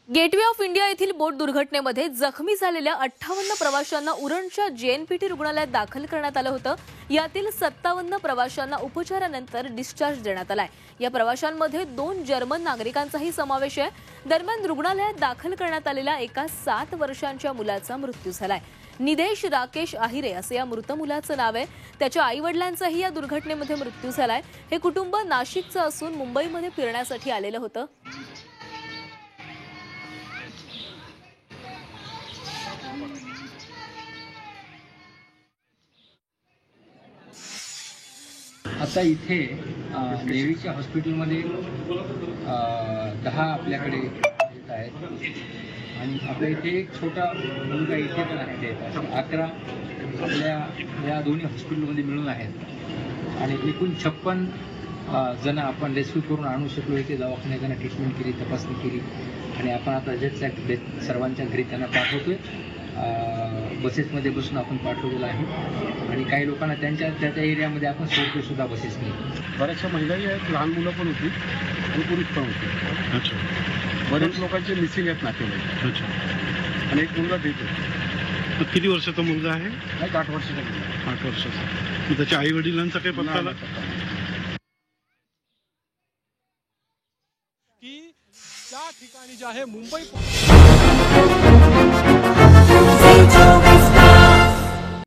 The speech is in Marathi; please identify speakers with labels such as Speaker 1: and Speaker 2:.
Speaker 1: गेटवे ऑफ इंडिया येथील बोट दुर्घटनेमध्ये जखमी झालेल्या 58 प्रवाशांना उरणच्या जेएनपीटी रुग्णालयात दाखल करण्यात आलं होतं। यातील 57 प्रवाशांना उपचारानंतर डिस्चार्ज देण्यात आलाय। या प्रवाशांमध्ये 2 जर्मन नागरिकांचाही समावेश आहे। दरम्यान रुग्णालयात दाखल करण्यात आलेल्या एका 7 वर्षांच्या मुलाचा मृत्यू झालाय। निदेश राकेश आहिरे असे या मृत मुलाचं नाव आहे। त्याच्या आईवडिलांचाही या दुर्घटनेमध्ये मृत्यू झालाय। हे कुटुंब नाशिकचं असून मुंबईमध्ये फिरण्यासाठी आलेलं होतं।
Speaker 2: आता इथे देवीच्या हॉस्पिटलमध्ये 10 आपल्याकडे येत आहेत आणि आपल्या इथे एक छोटा मुलगा इथे पण आहे। 11 आपल्या या दोन्ही हॉस्पिटलमध्ये मिळून आहेत आणि एकूण 56 जण आपण रेस्क्यू करून आणू शकलो। इथे दवाखान्यात त्यांना ट्रीटमेंट केली, तपासणी केली आणि आपण आता जस्ट सर्वांच्या घरी त्यांना पाठवतोय। बसेसमध्ये बसून आपण पाठवलेलं आहे आणि काही लोकांना त्यांच्या एरियामध्ये आपण सोडतो सुद्धा बसेसने।
Speaker 3: बऱ्याचशा महिलाही आहेत, लहान मुलं पण होती आणि पुरुष पण होते। अच्छा, बरेच लोकांचे मिसिंग आहेत नातेवाईक। अच्छा, आणि एक मुलगा देतो।
Speaker 4: किती वर्षाचा मुलगा आहे?
Speaker 3: 8 वर्षाचा मुलगा।
Speaker 4: 8 वर्षाचा। त्याच्या आई वडिलांचा काही पत्ता आला
Speaker 5: की त्या ठिकाणी जे आहे मुंबई